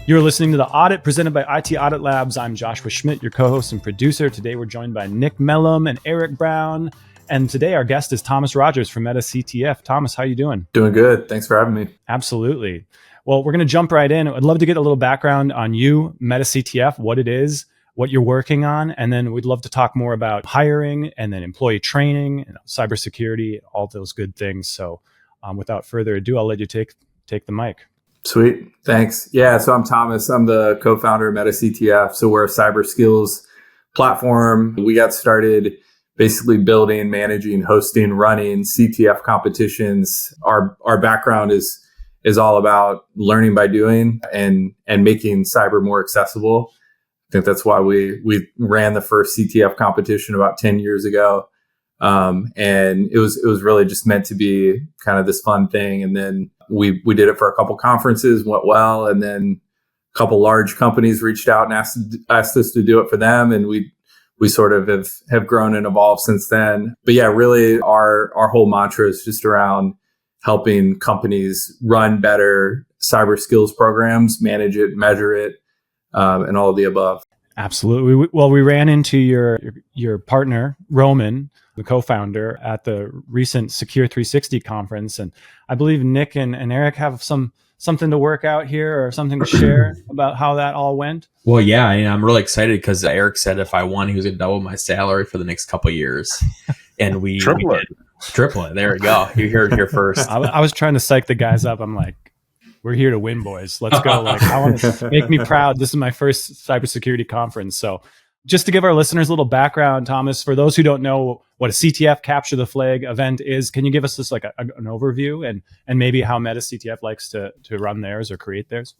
You're listening to The Audit, presented by IT Audit Labs. I'm Joshua Schmidt, your co-host and producer. Today, we're joined by Nick Mellum and Eric Brown. And today, our guest is Thomas Rodgers from MetaCTF. Thomas, how you doing? Doing good. Thanks for having me. Absolutely. Well, we're going to jump right in. I'd love to get a little background on you, MetaCTF, what it is, what you're working on, and then we'd love to talk more about hiring and then employee training, cybersecurity, all those good things. So without further ado, I'll let you take the mic. Sweet. Thanks. Yeah. So I'm Thomas. I'm the co-founder of MetaCTF. So we're a cyber skills platform. We got started basically building, managing, hosting, running CTF competitions. Our background is all about learning by doing and making cyber more accessible. I think that's why we ran the first CTF competition about 10 years ago. And it was really just meant to be kind of this fun thing. And then we did it for a couple conferences, went well. And then a couple large companies reached out and asked us to do it for them. And we sort of have grown and evolved since then. But yeah, really our whole mantra is just around helping companies run better cyber skills programs, manage it, measure it, and all of the above. Absolutely. Well, we ran into your partner, Roman, the co-founder, at the recent Secure 360 conference. And I believe Nick and Eric have something to work out here or something to share about how that all went. Well, yeah, I'm really excited because Eric said if I won, he was going to double my salary for the next couple of years. And we triple it. Triple it. There we go. You heard it here first. I was trying to psych the guys up. I'm like, we're here to win, boys. Let's go. Like, I want to make me proud. This is my first cybersecurity conference. So just to give our listeners a little background, Thomas, for those who don't know what a CTF Capture the Flag event is, can you give us just like an overview and maybe how MetaCTF likes to run theirs or create theirs?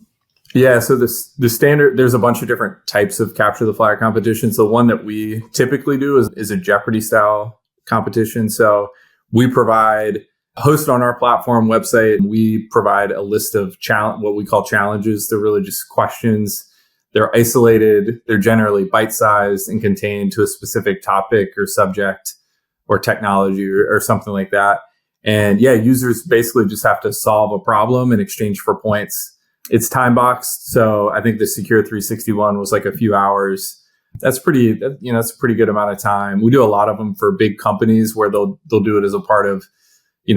Yeah, so the standard, there's a bunch of different types of Capture the Flag competitions. The one that we typically do is a Jeopardy-Style competition. So we hosted on our platform website, we provide a list of what we call challenges. They're really just questions. They're isolated. They're generally bite-sized and contained to a specific topic or subject or technology or something like that. And yeah, users basically just have to solve a problem in exchange for points. It's time boxed. So I think the Secure 361 was like a few hours. That's a pretty good amount of time. We do a lot of them for big companies where they'll do it as a part of,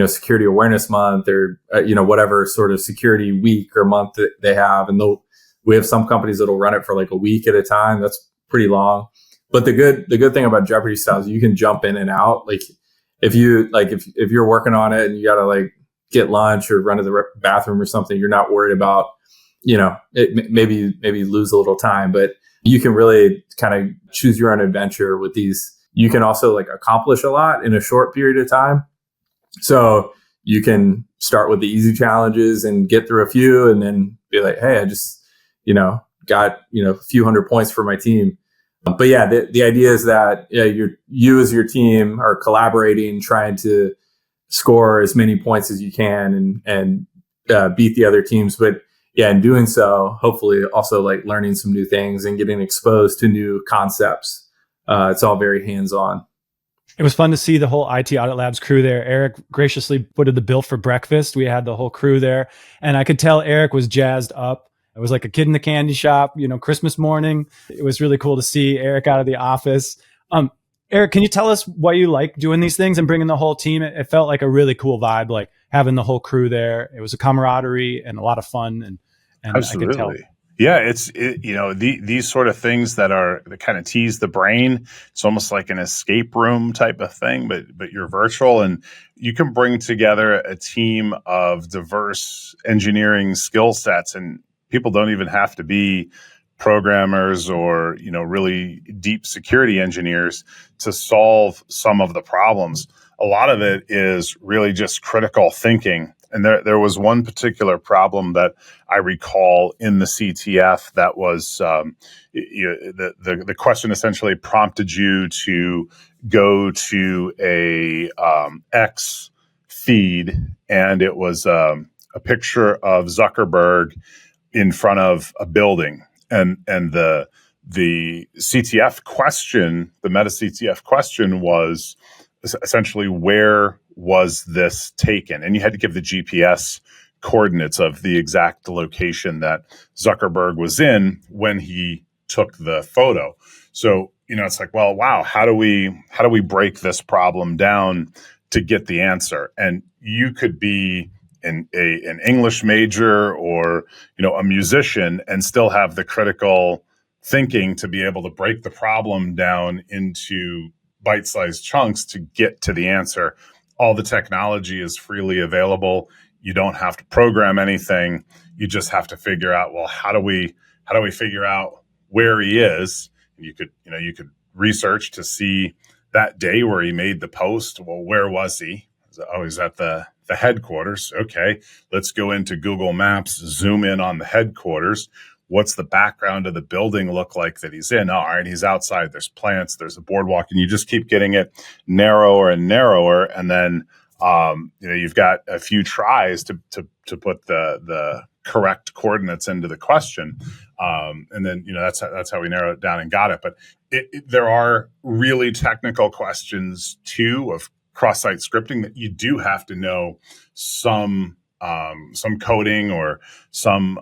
Security Awareness Month or, whatever sort of security week or month that they have. And we have some companies that'll run it for like a week at a time. That's pretty long. But the good thing about Jeopardy-Style is you can jump in and out. Like if you're working on it and you got to like get lunch or run to the bathroom or something, you're not worried about, maybe lose a little time, but you can really kind of choose your own adventure with these. You can also like accomplish a lot in a short period of time. So you can start with the easy challenges and get through a few and then be like, hey, I just, got, a few hundred points for my team. But yeah, the idea is that you as your team are collaborating, trying to score as many points as you can and beat the other teams. But yeah, in doing so, hopefully also like learning some new things and getting exposed to new concepts. It's all very hands-on. It was fun to see the whole IT Audit Labs crew there. Eric graciously footed the bill for breakfast. We had the whole crew there, and I could tell Eric was jazzed up. It was like a kid in the candy shop, Christmas morning. It was really cool to see Eric out of the office. Eric, can you tell us why you like doing these things and bringing the whole team? It felt like a really cool vibe, like having the whole crew there. It was a camaraderie and a lot of fun. And Absolutely. I could tell. Yeah, these sort of things that kind of tease the brain. It's almost like an escape room type of thing, but you're virtual and you can bring together a team of diverse engineering skill sets, and people don't even have to be programmers or really deep security engineers to solve some of the problems. A lot of it is really just critical thinking. And there was one particular problem that I recall in the CTF that was the question essentially prompted you to go to a X feed, and it was a picture of Zuckerberg in front of a building, and the CTF question, the MetaCTF question was essentially where was this taken? And you had to give the GPS coordinates of the exact location that Zuckerberg was in when he took the photo. So, it's like, well, wow, how do we break this problem down to get the answer? And you could be an English major or, a musician and still have the critical thinking to be able to break the problem down into bite-sized chunks to get to the answer. All the technology is freely available. You don't have to program anything. You just have to figure out, well, how do we figure out where he is? You could research to see that day where he made the post. Well, where was he? Oh, he's at the headquarters. Okay, let's go into Google Maps, zoom in on the headquarters. What's the background of the building look like that he's in? All right, he's outside. There's plants. There's a boardwalk, and you just keep getting it narrower and narrower. And then you've got a few tries to put the correct coordinates into the question, and then that's how we narrowed it down and got it. But there are really technical questions too of cross-site scripting that you do have to know some coding or some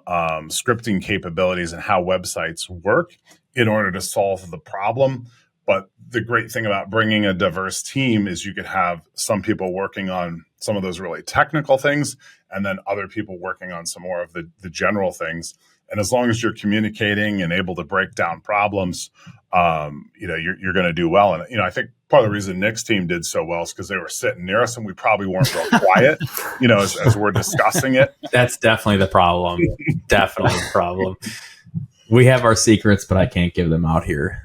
scripting capabilities and how websites work in order to solve the problem. But the great thing about bringing a diverse team is you could have some people working on some of those really technical things and then other people working on some more of the general things. And as long as you're communicating and able to break down problems, you're going to do well. And, I think part of the reason Nick's team did so well is because they were sitting near us and we probably weren't real quiet, as we're discussing it. That's definitely the problem. Definitely the problem. We have our secrets, but I can't give them out here.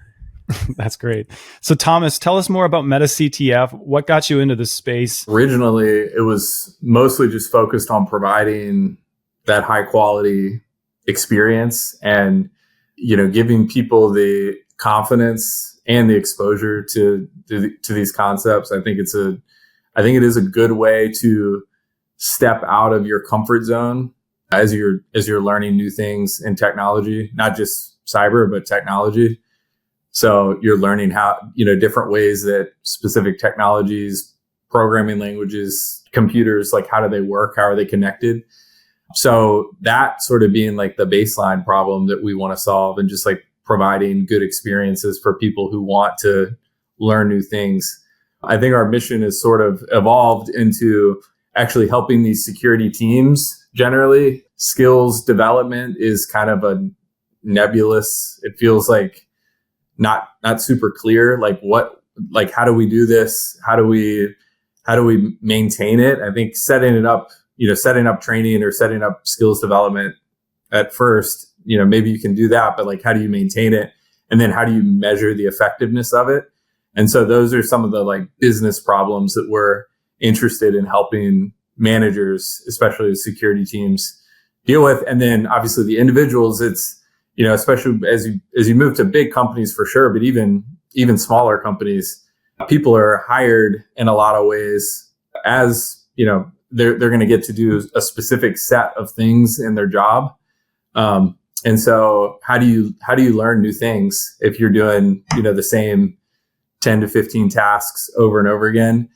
That's great. So Thomas, tell us more about MetaCTF. What got you into this space? Originally, it was mostly just focused on providing that high quality experience and, giving people the confidence and the exposure to these concepts. I think it is a good way to step out of your comfort zone as you're learning new things in technology, not just cyber, but technology. So you're learning how, different ways that specific technologies, programming languages, computers, like how do they work? How are they connected? So that sort of being like the baseline problem that we want to solve, and just like providing good experiences for people who want to learn new things. I think our mission has sort of evolved into actually helping these security teams generally. Skills development is kind of a nebulous, it feels like not super clear. How do we do this? How do we maintain it? I think setting up training or setting up skills development at first, maybe you can do that, but how do you maintain it? And then how do you measure the effectiveness of it? And so those are some of the business problems that we're interested in helping managers, especially the security teams, deal with. And then obviously the individuals, it's, especially as you move to big companies for sure, but even smaller companies, people are hired in a lot of ways as, they're going to get to do a specific set of things in their job. And so how do you learn new things if you're doing, the same 10 to 15 tasks over and over again?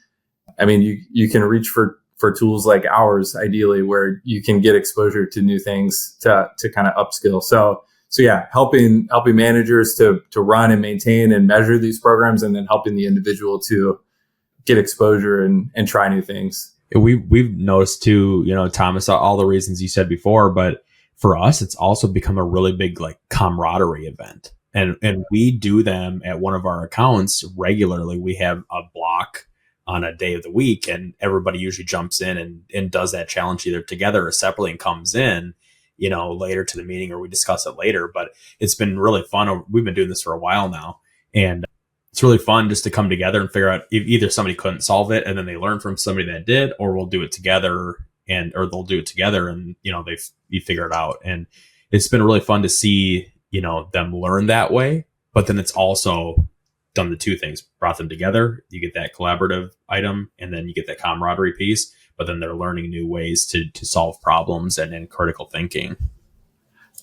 I mean, you can reach for tools like ours, ideally, where you can get exposure to new things to kind of upskill. So yeah, helping managers to run and maintain and measure these programs, and then helping the individual to get exposure and try new things. We've noticed too, Thomas, all the reasons you said before, but for us, it's also become a really big camaraderie event. And we do them at one of our accounts regularly. We have a block on a day of the week, and everybody usually jumps in and does that challenge either together or separately and comes in, later to the meeting, or we discuss it later. But it's been really fun. We've been doing this for a while now, and it's really fun just to come together and figure out if either somebody couldn't solve it and then they learn from somebody that did, or we'll do it together or they'll do it together and, you figure it out. And it's been really fun to see, them learn that way, but then it's also done the two things, brought them together. You get that collaborative item, and then you get that camaraderie piece, but then they're learning new ways to solve problems and critical thinking.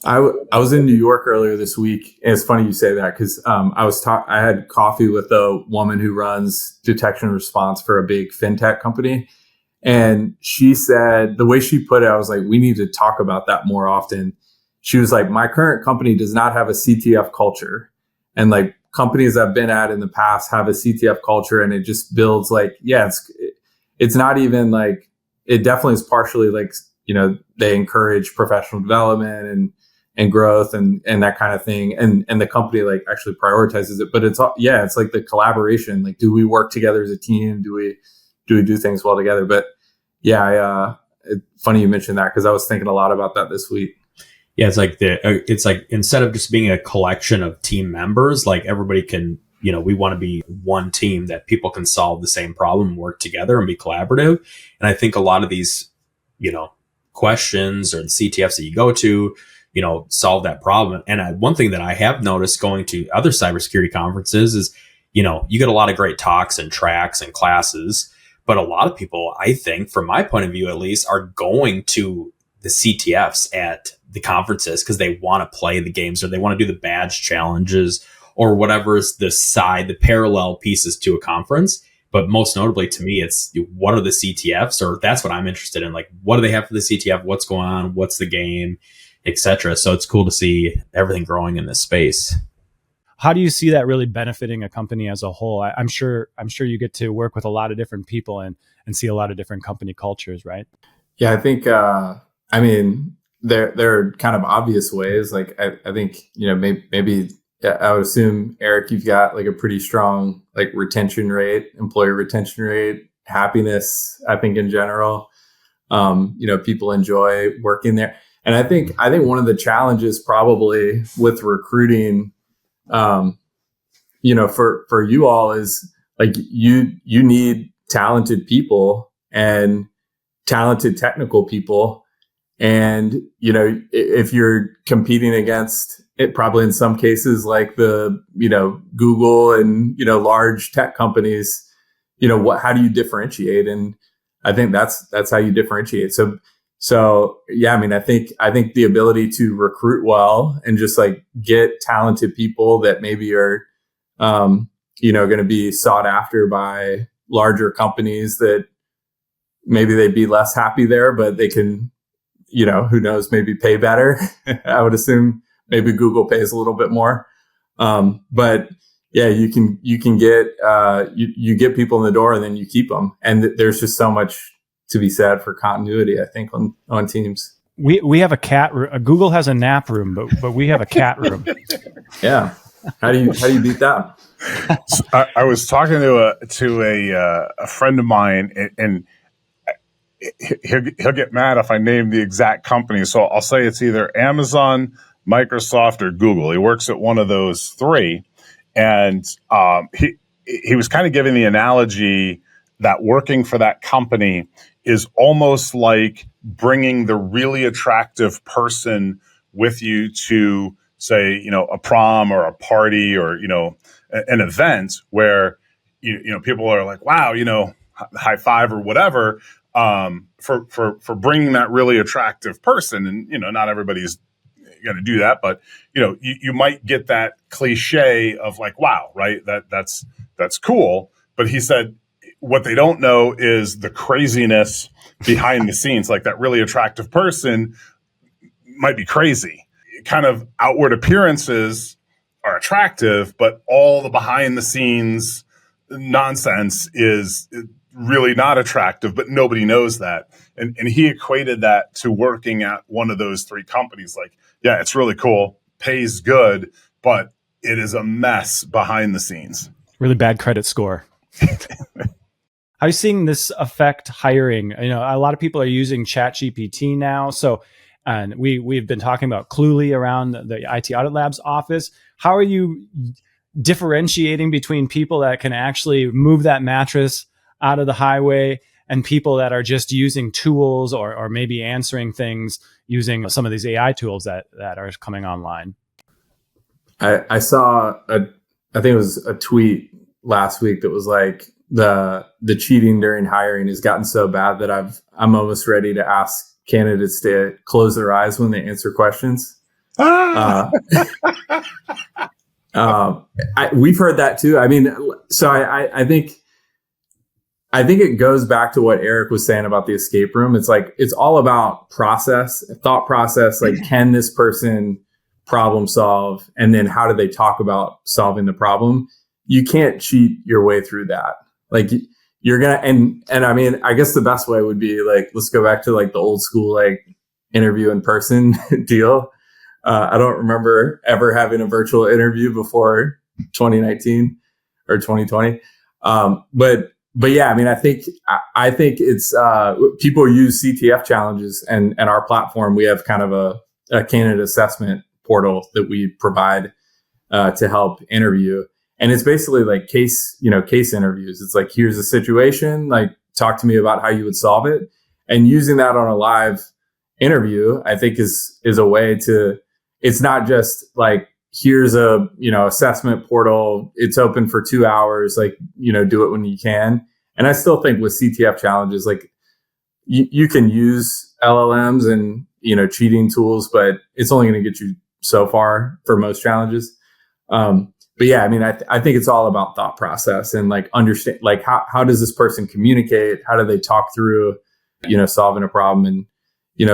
I was in New York earlier this week, and it's funny you say that because I had coffee with a woman who runs detection and response for a big fintech company, And she said, the way she put it, I was like, we need to talk about that more often. She was like, my current company does not have a CTF culture. And like companies I've been at in the past have a CTF culture, and it just builds like, yeah, it's not even like, it definitely is partially like, you know, they encourage professional development and growth and that kind of thing. And the company like actually prioritizes it, but it's like the collaboration. Like, do we work together as a team? Do we do things well together? But yeah, it's funny you mentioned that, because I was thinking a lot about that this week. Yeah, it's like instead of just being a collection of team members, like everybody can, you know, we want to be one team that people can solve the same problem, work together and be collaborative. And I think a lot of these, you know, questions or the CTFs that you go to, you know, solve that problem. And one thing that I have noticed going to other cybersecurity conferences is, you know, you get a lot of great talks and tracks and classes, but a lot of people, I think, from my point of view at least, are going to the CTFs at the conferences because they want to play the games, or they want to do the badge challenges, or whatever is the parallel pieces to a conference. But most notably to me, it's what are the CTFs, or that's what I'm interested in. Like, what do they have for the CTF? What's going on? What's the game, etc. So it's cool to see everything growing in this space. How do you see that really benefiting a company as a whole? I'm sure you get to work with a lot of different people and see a lot of different company cultures, right? Yeah, I think, I mean, there are kind of obvious ways. Like, I think, you know, maybe I would assume, Eric, you've got like a pretty strong like retention rate, employee retention rate, happiness, I think in general. You know, people enjoy working there. And I think one of the challenges probably with recruiting, you know, for you all is like you need talented people and talented technical people. And, you know, if you're competing against it, probably in some cases like the, you know, Google and, you know, large tech companies, you know, how do you differentiate? And I think that's how you differentiate. So yeah, I mean, I think the ability to recruit well and just like get talented people that maybe are, you know, going to be sought after by larger companies that maybe they'd be less happy there, but they can, you know, who knows, maybe pay better. I would assume maybe Google pays a little bit more. But yeah, you can get, you get people in the door and then you keep them. And there's just so much to be said for continuity, I think, on teams. We have a cat room. Google has a nap room, but we have a cat room. Yeah. How do you beat that? So I was talking to a friend of mine, and he'll get mad if I name the exact company. So I'll say it's either Amazon, Microsoft, or Google. He works at one of those three. And he was kind of giving the analogy that working for that company is almost like bringing the really attractive person with you to, say, you know, a prom or a party or, you know, an event where, you know, people are like, wow, you know, high five or whatever, for bringing that really attractive person. And, you know, not everybody's going to do that, but, you know, you might get that cliche of like, wow, right. That's cool. But he said, what they don't know is the craziness behind the scenes. Like, that really attractive person might be crazy. Kind of outward appearances are attractive, but all the behind the scenes nonsense is really not attractive, but nobody knows that. And he equated that to working at one of those three companies. Like, yeah, it's really cool, pays good, but it is a mess behind the scenes. Really bad credit score. How are you seeing this affect hiring? You know, a lot of people are using ChatGPT now. So, and we've been talking about Cluely around the IT Audit Labs office. How are you differentiating between people that can actually move that mattress out of the highway and people that are just using tools or maybe answering things using some of these AI tools that are coming online? I saw I think it was a tweet last week that was like, the cheating during hiring has gotten so bad that I'm almost ready to ask candidates to close their eyes when they answer questions. We've heard that too. I mean, so I think I think it goes back to what Eric was saying about the escape room. It's like, it's all about thought process. Like, can this person problem solve? And then how do they talk about solving the problem? You can't cheat your way through that. Like, you're going to, and I mean, I guess the best way would be like, let's go back to like the old school, like interview in person deal. I don't remember ever having a virtual interview before 2019 or 2020. But yeah, I mean, I think it's, people use CTF challenges, and our platform, we have kind of a candidate assessment portal that we provide, to help interview. And it's basically like case interviews. It's like, here's a situation, like, talk to me about how you would solve it. And using that on a live interview, I think is a way to, it's not just like, here's a, assessment portal, it's open for 2 hours, like, do it when you can. And I still think with CTF challenges, like, you can use LLMs and, cheating tools, but it's only going to get you so far for most challenges. But yeah, I mean, I think it's all about thought process and like understand, like, how does this person communicate? How do they talk through, solving a problem? And,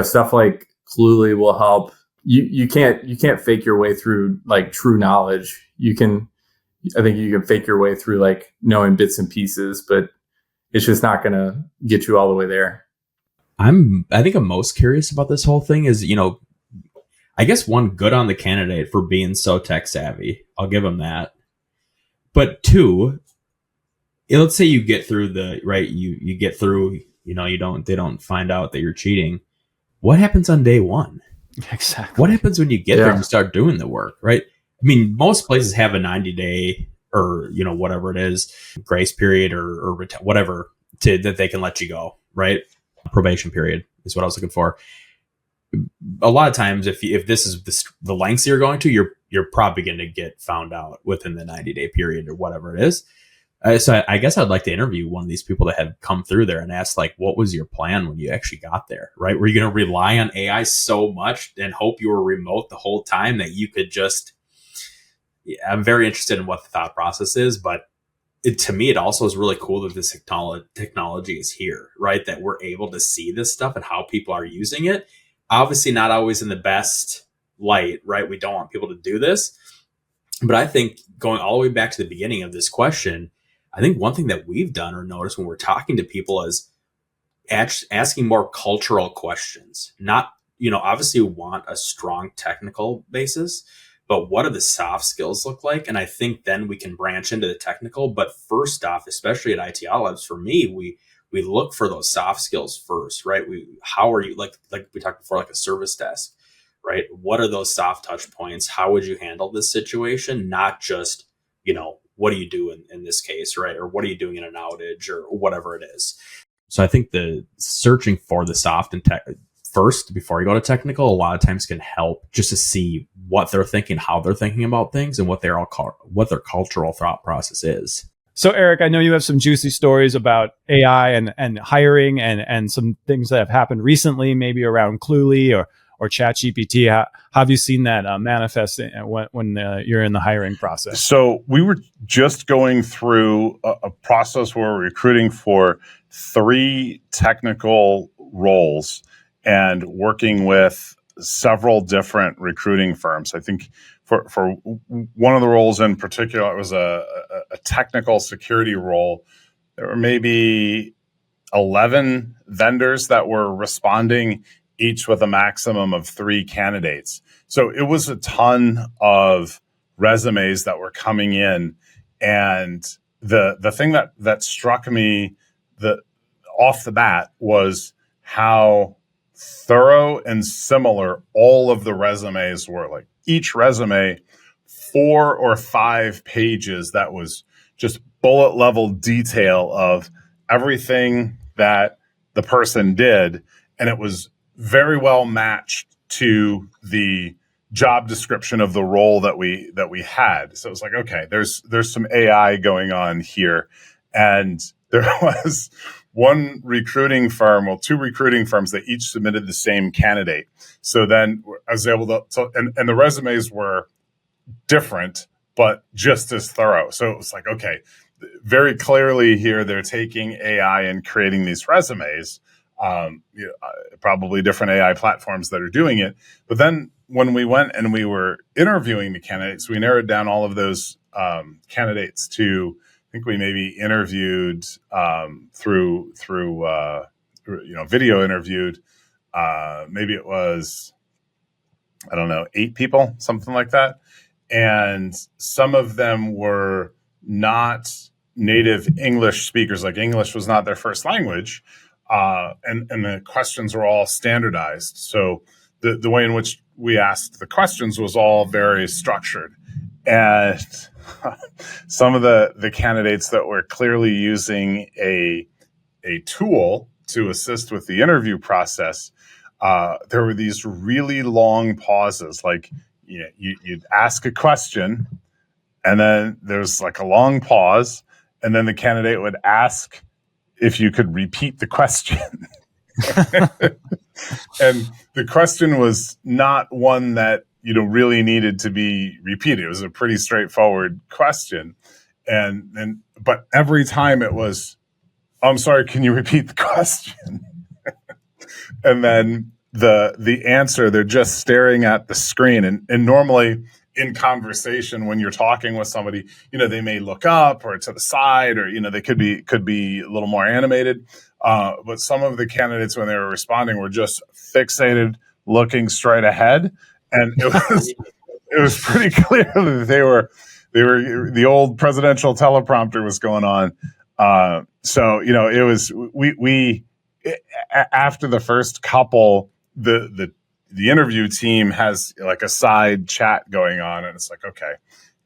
stuff like Cluely will help. You can't fake your way through like true knowledge. I think you can fake your way through like knowing bits and pieces, but it's just not going to get you all the way there. I think I'm most curious about this whole thing is, I guess one, good on the candidate for being so tech savvy. I'll give them that. But two, let's say you get through you get through, they don't find out that you're cheating. What happens on day one? Exactly. What happens when you get there and you start doing the work, right? I mean, most places have a 90-day or, whatever it is, grace period or whatever that they can let you go, right? Probation period is what I was looking for. A lot of times, if this is the lengths you're going to, you're probably going to get found out within the 90-day period or whatever it is. So I guess I'd like to interview one of these people that had come through there and ask, like, what was your plan when you actually got there, right? Were you going to rely on AI so much and hope you were remote the whole time that you could just... I'm very interested in what the thought process is, but to me, it also is really cool that this technology is here, right? That we're able to see this stuff and how people are using it. Obviously not always in the best light, right? We don't want people to do this. But I think going all the way back to the beginning of this question, I think one thing that we've done or noticed when we're talking to people is asking more cultural questions. Not, obviously you want a strong technical basis, but what do the soft skills look like? And I think then we can branch into the technical. But first off, especially at IT Labs, for me, we look for those soft skills first, right? How are you, like we talked before, like a service desk, right? What are those soft touch points? How would you handle this situation? Not just, what do you do in this case, right? Or what are you doing in an outage or whatever it is? So I think the searching for the soft and tech first before you go to technical, a lot of times can help just to see what they're thinking, how they're thinking about things, and what their cultural thought process is. So Eric, I know you have some juicy stories about AI and hiring and some things that have happened recently, maybe around Cluely or ChatGPT. How have you seen that manifest when you're in the hiring process? So we were just going through a process where we're recruiting for 3 technical roles and working with several different recruiting firms. I think for one of the roles in particular, it was a technical security role. There were maybe 11 vendors that were responding, each with a maximum of 3 candidates. So it was a ton of resumes that were coming in. And the thing that struck me off the bat was how thorough and similar all of the resumes were. Like each resume, 4 or 5 pages that was just bullet level detail of everything that the person did. And it was very well matched to the job description of the role that we had. So it was like, okay, there's some AI going on here. And there was one recruiting firm, well, 2 recruiting firms that each submitted the same candidate. So then I was able to, and the resumes were different, but just as thorough. So it was like, okay, very clearly here they're taking AI and creating these resumes. Probably different AI platforms that are doing it. But then when we went and we were interviewing the candidates, we narrowed down all of those candidates to, I think we maybe interviewed through video interviewed. Maybe it was, I don't know, 8 people, something like that. And some of them were not native English speakers, like English was not their first language. And the questions were all standardized. So the way in which we asked the questions was all very structured. And some of the candidates that were clearly using a tool to assist with the interview process, there were these really long pauses. Like, you'd ask a question, and then there's like a long pause, and then the candidate would ask if you could repeat the question. And the question was not one that, really needed to be repeated. It was a pretty straightforward question. But every time it was, I'm sorry, can you repeat the question? And then the answer, they're just staring at the screen. And normally in conversation, when you're talking with somebody, they may look up or to the side, or, they could be a little more animated. But some of the candidates, when they were responding, were just fixated, looking straight ahead. And it was pretty clear that they were the old presidential teleprompter was going on. So it was we after the first couple, the interview team has like a side chat going on, and it's like, okay,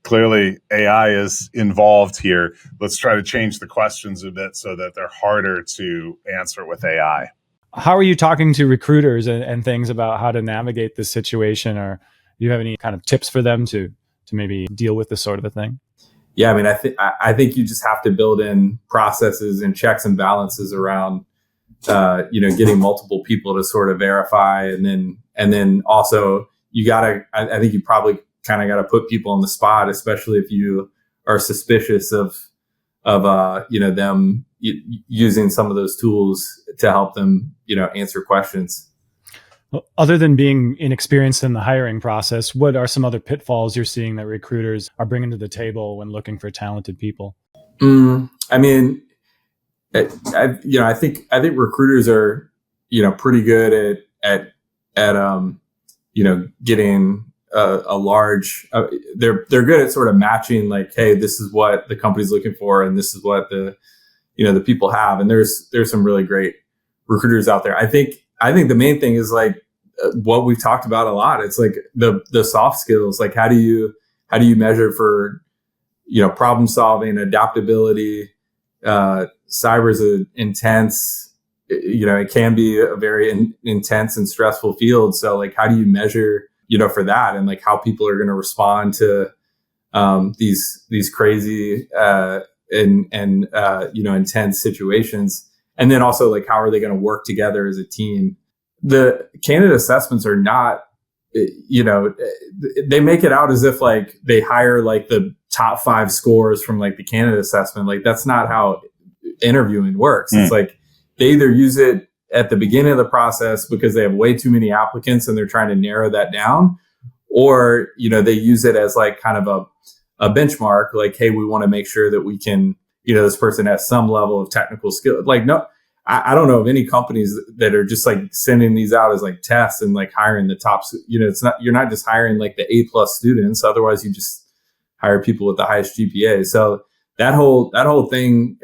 clearly AI is involved here. Let's try to change the questions a bit so that they're harder to answer with AI. How are you talking to recruiters and things about how to navigate this situation? Or do you have any kind of tips for them to maybe deal with this sort of a thing? Yeah, I mean, I think you just have to build in processes and checks and balances around, getting multiple people to sort of verify, and then also I think you probably kind of got to put people on the spot, especially if you are suspicious of them using some of those tools to help them, answer questions. Well, other than being inexperienced in the hiring process, what are some other pitfalls you're seeing that recruiters are bringing to the table when looking for talented people? I mean, I think recruiters are, pretty good at getting a large. They're good at sort of matching, like, hey, this is what the company's looking for, and this is what the people have. And there's some really great recruiters out there. I think the main thing is like what we've talked about a lot. It's like the soft skills. Like, how do you measure for, problem solving, adaptability? Cyber is intense. It can be a very intense and stressful field. So like, how do you measure, for that, and like how people are going to respond to these crazy and intense situations? And then also, like, how are they going to work together as a team? The candidate assessments are not, they make it out as if like they hire like the top 5 scores from like the candidate assessment. Like, that's not how interviewing works. It's like they either use it at the beginning of the process because they have way too many applicants and they're trying to narrow that down, or, they use it as like kind of a benchmark. Like, hey, we want to make sure that we can, this person has some level of technical skill. Like, no, I don't know of any companies that are just like sending these out as like tests and like hiring the tops. You're not just hiring like the A+ students. Otherwise you just hire people with the highest GPA. So that whole thing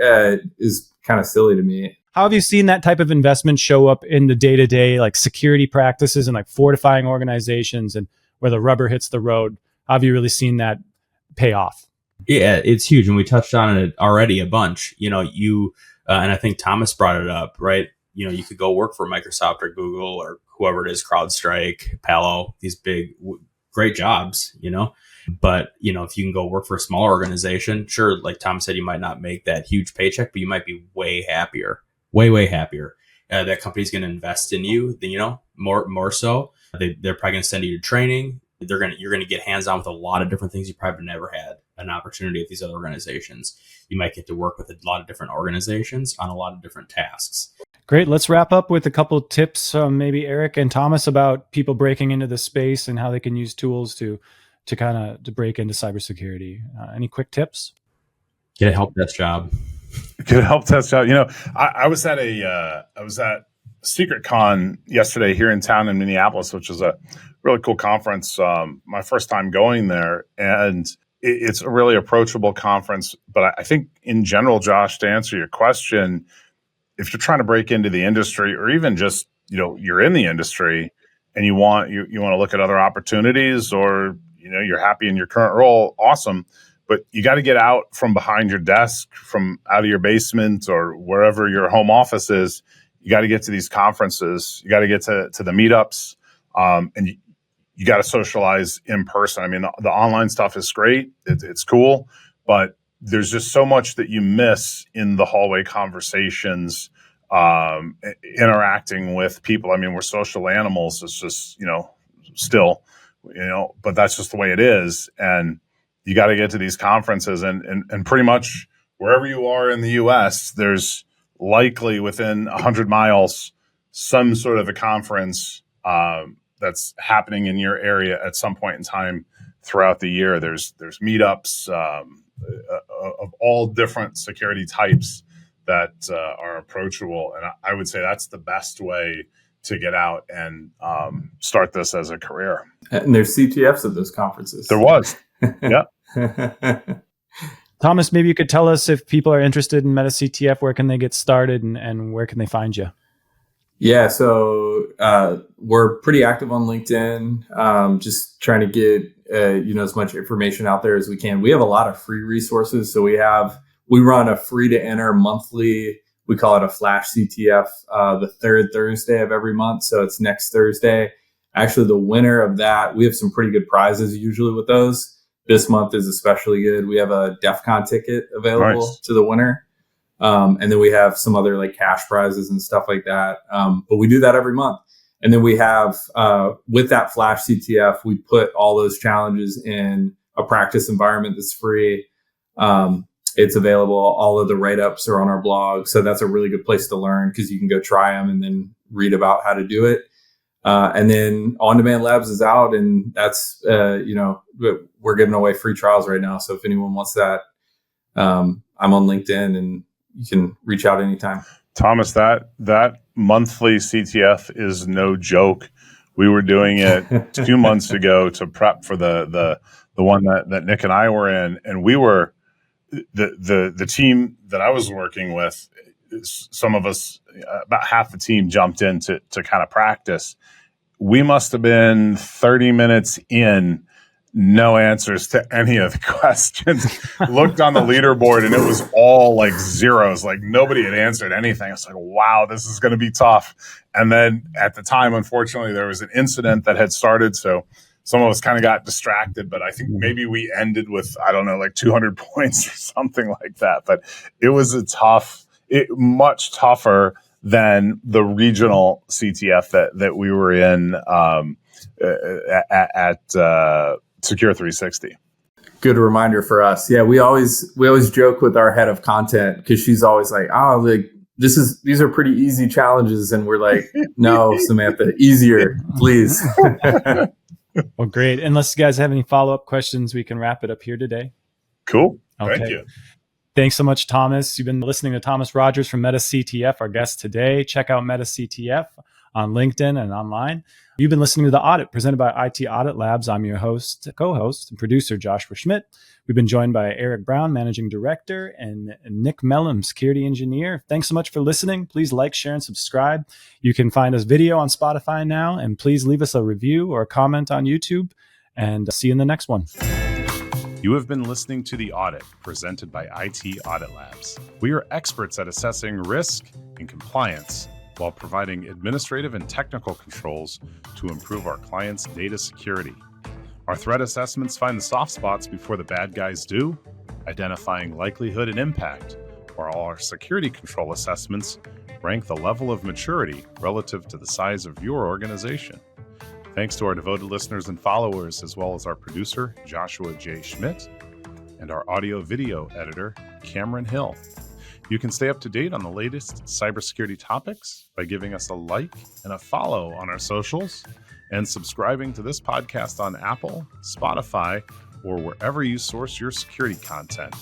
is kind of silly to me. How have you seen that type of investment show up in the day-to-day, like security practices and like fortifying organizations, and where the rubber hits the road? How have you really seen that pay off? Yeah, it's huge. And we touched on it already a bunch. And I think Thomas brought it up, right? You could go work for Microsoft or Google or whoever it is, CrowdStrike, Palo, these big, great jobs, But, if you can go work for a smaller organization, sure, like Thomas said, you might not make that huge paycheck, but you might be way happier, way happier. That company's going to invest in you, more so. They're probably going to send you to training. You're going to get hands on with a lot of different things you probably never had an opportunity at these other organizations. You might get to work with a lot of different organizations on a lot of different tasks. Great. Let's wrap up with a couple of tips, maybe Eric and Thomas, about people breaking into the space and how they can use tools to break into cybersecurity. Any quick tips? Get a help desk job. Get a help desk job. I was at Secret Con yesterday here in town in Minneapolis, which is a really cool conference. My first time going there, and it's a really approachable conference. But I think in general, Josh, to answer your question, if you're trying to break into the industry, or even just you're in the industry and you want to look at other opportunities, or you're happy in your current role, awesome. But you got to get out from behind your desk, from out of your basement or wherever your home office is. You got to get to these conferences. You got to get to the meetups, and you got to socialize in person. I mean, the online stuff is great. It's cool, but there's just so much that you miss in the hallway conversations, interacting with people. I mean, we're social animals. It's just, still, but that's just the way it is. And you got to get to these conferences, and pretty much wherever you are in the US, there's likely within 100 miles, some sort of a conference that's happening in your area at some point in time throughout the year. There's meetups of all different security types that are approachable. And I would say that's the best way to get out and start this as a career. And there's CTFs at those conferences. There was. Yeah. Thomas, maybe you could tell us, if people are interested in MetaCTF, where can they get started and where can they find you? Yeah, so we're pretty active on LinkedIn, just trying to get as much information out there as we can. We have a lot of free resources. So we run a free to enter monthly. We call it a flash CTF, the third Thursday of every month. So it's next Thursday. Actually, the winner of that, we have some pretty good prizes usually with those. This month is especially good. We have a DEF CON ticket available to the winner. And then we have some other like cash prizes and stuff like that. But we do that every month. And then we have, with that flash CTF, we put all those challenges in a practice environment that's free. It's available. All of the write-ups are on our blog. So that's a really good place to learn, because you can go try them and then read about how to do it. And then On Demand Labs is out, and that's, we're giving away free trials right now. So if anyone wants that, I'm on LinkedIn and you can reach out anytime. Thomas, that monthly CTF is no joke. We were doing it 2 months ago to prep for the one that Nick and I were in, and we were the team that I was working with. Some of us, about half the team, jumped in to kind of practice. We must have been 30 minutes in, no answers to any of the questions. Looked on the leaderboard and it was all like zeros. Like nobody had answered anything. It's like, wow, this is going to be tough. And then at the time, unfortunately, there was an incident that had started. So some of us kind of got distracted, but I think maybe we ended with, I don't know, like 200 points or something like that. But it was much tougher than the regional CTF that we were in at Secure 360. Good reminder for us. Yeah, we always joke with our head of content, because she's always like, these are pretty easy challenges, and we're like, no, Samantha, easier, please. Well, great. Unless you guys have any follow-up questions, we can wrap it up here today. Cool. Okay. Thank you. Thanks so much, Thomas. You've been listening to Thomas Rodgers from MetaCTF, our guest today. Check out MetaCTF on LinkedIn and online. You've been listening to The Audit, presented by IT Audit Labs. I'm your co-host, and producer, Joshua Schmidt. We've been joined by Eric Brown, Managing Director, and Nick Mellum, Security Engineer. Thanks so much for listening. Please like, share, and subscribe. You can find us video on Spotify now, and please leave us a review or a comment on YouTube, and see you in the next one. You have been listening to The Audit, presented by IT Audit Labs. We are experts at assessing risk and compliance while providing administrative and technical controls to improve our clients' data security. Our threat assessments find the soft spots before the bad guys do, identifying likelihood and impact, while our security control assessments rank the level of maturity relative to the size of your organization. Thanks to our devoted listeners and followers, as well as our producer, Joshua J. Schmidt. and our audio-video editor, Cameron Hill. You can stay up to date on the latest cybersecurity topics by giving us a like and a follow on our socials and subscribing to this podcast on Apple, Spotify, or wherever you source your security content.